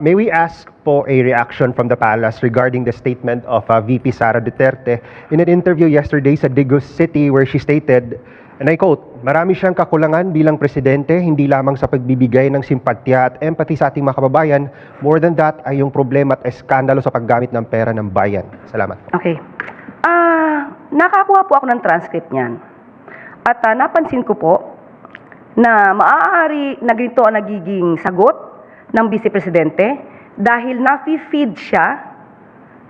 May we ask for a reaction from the palace regarding the statement of VP Sara Duterte in an interview yesterday sa Digos City where she stated, and I quote, "Marami siyang kakulangan bilang presidente, hindi lamang sa pagbibigay ng simpatya at empathy sa ating mga kababayan. More than that ay yung problema at eskandalo sa paggamit ng pera ng bayan." Salamat. Okay. Nakakuha po ako ng transcript niyan. At napansin ko po na maaari na ganito ang nagiging sagot ng Vice Presidente dahil nafi-feed siya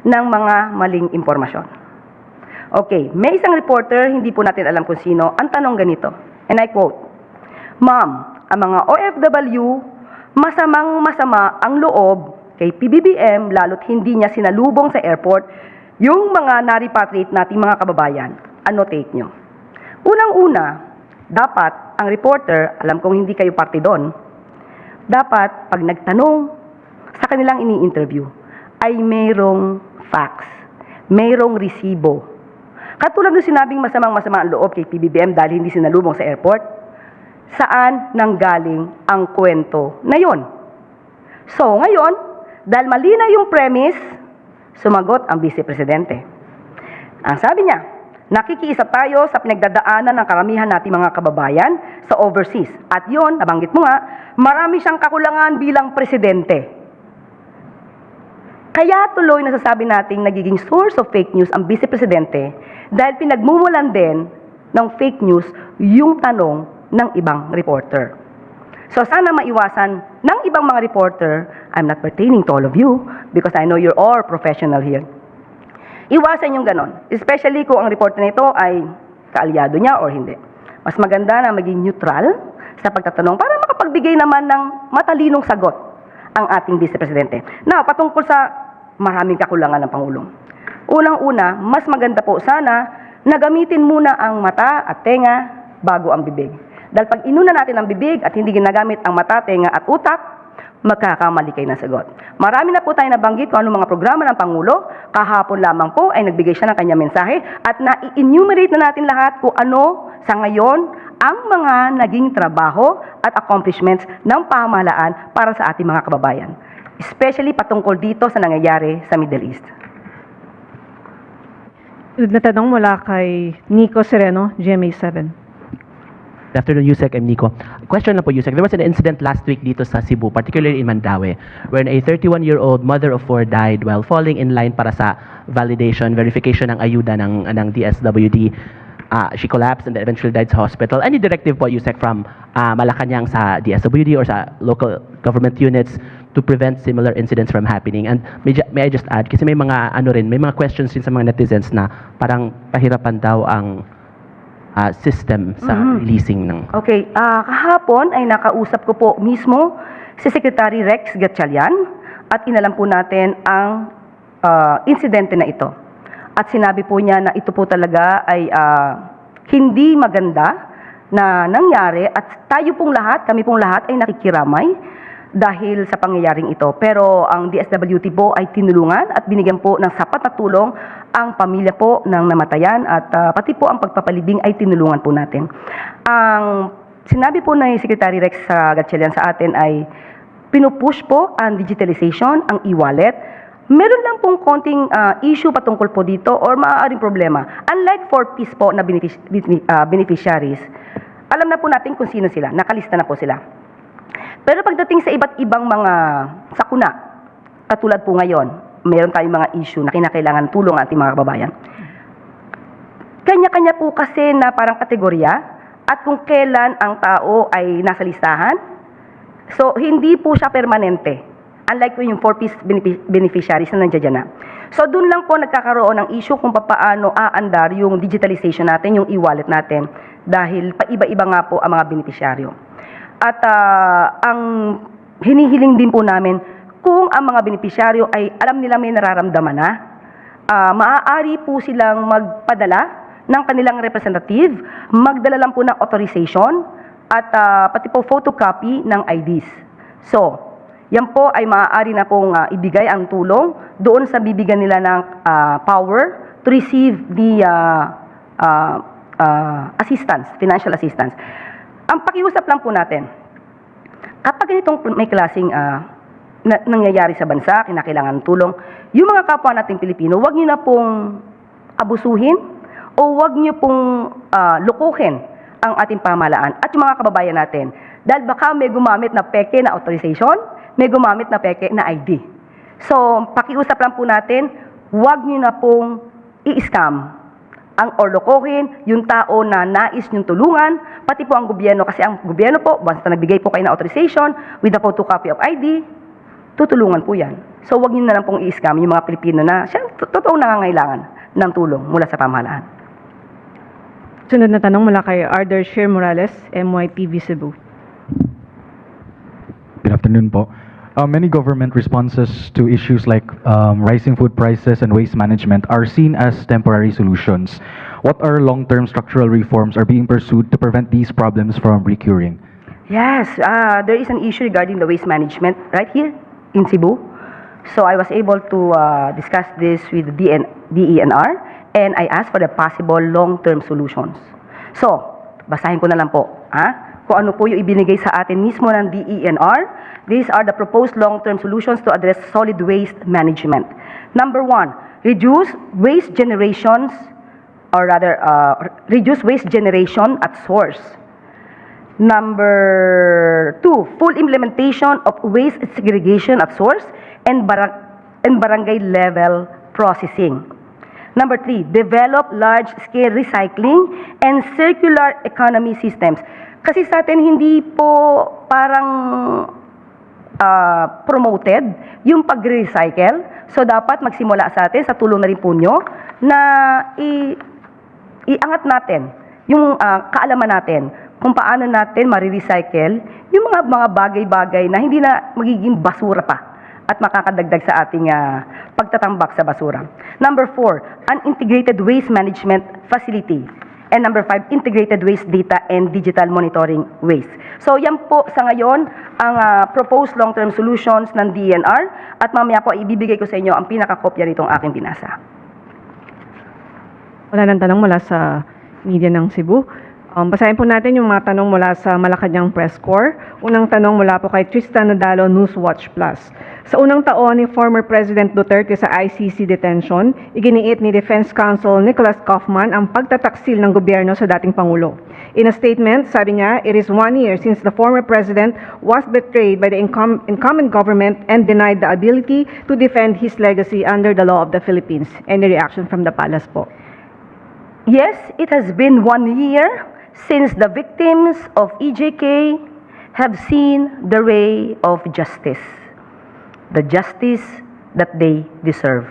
ng mga maling impormasyon. Okay, may isang reporter, hindi po natin alam kung sino, ang tanong ganito, and I quote, "Ma'am, ang mga OFW, masamang-masama ang loob kay PBBM lalo't hindi niya sinalubong sa airport yung mga na-repatriate nating mga kababayan. Ano take nyo?" Unang-una, dapat ang reporter, alam kong hindi kayo parte doon, dapat pag nagtanong sa kanilang ini-interview ay mayroong facts, mayroong resibo. Katulad ng sinabing masamang-masama ang loob kay PBBM dahil hindi sinalubong sa airport, saan nanggaling ang kwento na yon? So ngayon, dahil mali na yung premise, sumagot ang Vice Presidente. Ang sabi niya, nakikiisa tayo sa pinagdadaanan ng karamihan nating mga kababayan sa overseas. At yon, nabanggit mo nga, marami siyang kakulangan bilang presidente. Kaya tuloy nasasabi nating nagiging source of fake news ang Vice Presidente dahil pinagmumulan din ng fake news yung tanong ng ibang reporter. So sana maiwasan ng ibang mga reporter, I'm not pertaining to all of you because I know you're all professional here. Iwasan yung ganon, especially kung ang reporter na ito ay kaalyado niya or hindi. Mas maganda na maging neutral sa pagtatanong para makapagbigay naman ng matalinong sagot ang ating Vice Presidente. Now, patungkol sa maraming kakulangan ng Pangulong. Unang-una, mas maganda po sana na gamitin muna ang mata at tenga bago ang bibig. Dahil pag inuna natin ang bibig at hindi ginagamit ang mata, tenga at utak, magkakamali kayo ng sagot. Marami na po tayo nabanggit kung anong mga programa ng Pangulo. Kahapon lamang po ay nagbigay siya ng kanyang mensahe at na-enumerate na natin lahat kung ano sa ngayon ang mga naging trabaho at accomplishments ng pamahalaan para sa ating mga kababayan. Especially patungkol dito sa nangyayari sa Middle East. Natanong mula kay Nico Sereno, GMA7. Good afternoon, Yusek. I'm Nico. Question lang po, Yusek. There was an incident last week dito sa Cebu, particularly in Mandaue, wherein a 31-year-old mother of 4 died while falling in line para sa verification ng ayuda ng DSWD. She collapsed and eventually died sa hospital. Any directive po, Yusek, from Malacanang sa DSWD or sa local government units to prevent similar incidents from happening? And may I just add, kasi may mga may mga questions din sa mga netizens na parang pahirapan daw ang system sa releasing ng... Okay, kahapon ay nakausap ko po mismo si Secretary Rex Gatchalian at inalam po natin ang insidente na ito. At sinabi po niya na ito po talaga ay hindi maganda na nangyari at tayo pong lahat, kami pong lahat ay nakikiramay dahil sa pangyayaring ito. Pero ang DSWD po ay tinulungan at binigyan po ng sapat na tulong ang pamilya po ng namatayan at pati po ang pagpapalibing ay tinulungan po natin. Ang sinabi po ng Secretary Rex Gatchalian sa atin ay pinupush po ang digitalization, ang e-wallet. Meron lang pong konting issue patungkol po dito or maaaring problema. Unlike 4Ps po na beneficiaries, alam na po natin kung sino sila, nakalista na po sila. Pero pagdating sa iba't ibang mga sakuna, katulad po ngayon, mayroon tayong mga issue na kinakailangan tulong ang ating mga kababayan. Kanya-kanya po kasi na parang kategorya at kung kailan ang tao ay nasa listahan. So, hindi po siya permanente. Unlike yung 4Ps beneficiaries na nandiyan na. So, dun lang po nagkakaroon ng issue kung paano aandar yung digitalization natin, yung e-wallet natin. Dahil paiba-iba nga po ang mga beneficiaryo. At ang hinihiling din po namin, kung ang mga beneficiaryo ay alam nila may nararamdaman na, maaari po silang magpadala ng kanilang representative, magdala lang po ng authorization, at pati po photocopy ng IDs. So, yan po ay maaari na pong ibigay ang tulong doon sa bibigyan nila ng power to receive the assistance, financial assistance. Ang pakiusap lang po natin, kapag ganitong may klaseng nangyayari sa bansa, kinakailangan ng tulong. Yung mga kapwa nating Pilipino, wag niyo na pong abusuhin o wag niyo pong lukuhin ang ating pamahalaan at yung mga kababayan natin. Dahil baka may gumamit na peke na authorization, may gumamit na peke na ID. So, pakiusap lang po natin, wag niyo na pong i-scam or lokohin yung tao na nais niyong tulungan, pati po ang gobyerno, kasi ang gobyerno po, basta nagbigay po kayo ng authorization with a photocopy of ID, tutulungan po yan. So, wag niyo na lang pong i-scam yung mga Pilipino na siya, totoong nangangailangan ng tulong mula sa pamahalaan. Sunod na tanong mula kay Arder Sher Morales, MYTV Cebu. Good afternoon po. Many government responses to issues like rising food prices and waste management are seen as temporary solutions. What are long-term structural reforms are being pursued to prevent these problems from recurring? Yes, there is an issue regarding the waste management right here in Cebu. So I was able to discuss this with the DENR and I asked for the possible long-term solutions. So, basahin ko na lang po. Kung ano po yung ibinigay sa atin mismo ng DENR. These are the proposed long-term solutions to address solid waste management. Number 1, reduce waste generations, or rather, reduce waste generation at source. Number 2, full implementation of waste segregation at source and barangay level processing. Number 3, develop large-scale recycling and circular economy systems. Kasi sa atin hindi po parang promoted yung pag-recycle. So dapat magsimula sa atin, sa tulong na rin po nyo, na iangat natin yung kaalaman natin kung paano natin marirecycle yung mga bagay-bagay na hindi na magiging basura pa at makakadagdag sa ating pagtatambak sa basura. Number 4, an integrated waste management facility. And number 5, integrated waste data and digital monitoring waste. So yan po sa ngayon ang proposed long-term solutions ng DENR at mamaya po ibibigay ko sa inyo ang pinakakopya nitong aking binasa. Wala nang tanong mula sa media ng Cebu. Basahin po natin yung mga tanong mula sa Malacanang Press Corps. Unang tanong mula po kay Tristan Nadalo, Newswatch Plus. Sa unang taon ni former President Duterte sa ICC detention, iginiit ni Defense Counsel Nicholas Kaufman ang pagtataksil ng gobyerno sa dating Pangulo. In a statement, sabi niya, it is 1 year since the former president was betrayed by the incumbent government and denied the ability to defend his legacy under the law of the Philippines. Any reaction from the palace po? Yes, it has been 1 year since the victims of EJK have seen the ray of justice, the justice that they deserve.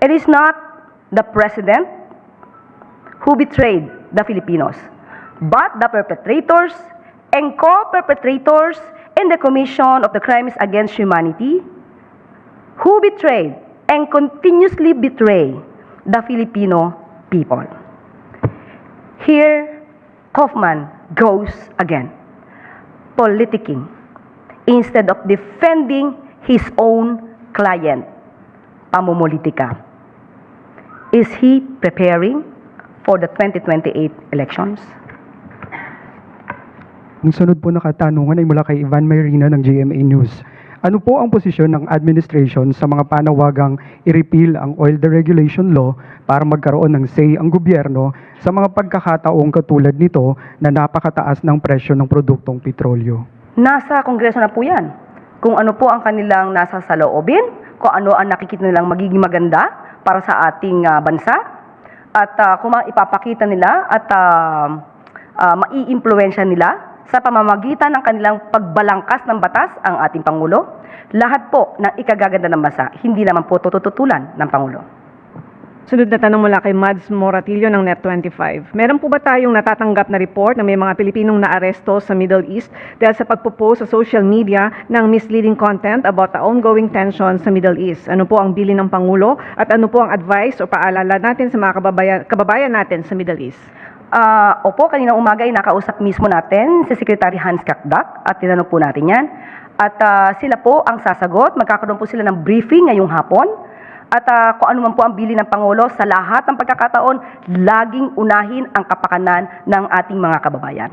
It is not the president who betrayed the Filipinos, but the perpetrators and co-perpetrators in the commission of the crimes against humanity who betrayed and continuously betray the Filipino people. Here, Kaufman goes again, politicking instead of defending his own client, pamumulitika. Is he preparing for the 2028 elections? Ang sunod po na katanungan ay mula kay Ivan Mayrina ng GMA News. Ano po ang posisyon ng administration sa mga panawagang i-repeal ang oil deregulation law para magkaroon ng say ang gobyerno sa mga pagkakataong katulad nito na napakataas ng presyo ng produktong petrolyo? Nasa Kongreso na po yan. Kung ano po ang kanilang nasa saloobin, kung ano ang nakikita nilang magiging maganda para sa ating bansa, at kung ipapakita nila at mai-impluwensya nila sa pamamagitan ng kanilang pagbalangkas ng batas ang ating Pangulo, lahat po ng ikagaganda ng bansa, hindi naman po tututulan ng Pangulo. Sunod na tanong mula kay Mads Moratillo ng Net25. Meron po ba tayong natatanggap na report na may mga Pilipinong naaresto sa Middle East dahil sa pagpo-post sa social media ng misleading content about the ongoing tension sa Middle East? Ano po ang bilin ng Pangulo at ano po ang advice o paalala natin sa mga kababayan natin sa Middle East? Opo, kaninang umaga ay nakausap mismo natin si Secretary Hans Kakdak at tinanong po natin yan. At sila po ang sasagot, magkakaroon po sila ng briefing ngayong hapon. At kung ano man po ang bilin ng Pangulo, sa lahat ng pagkakataon, laging unahin ang kapakanan ng ating mga kababayan.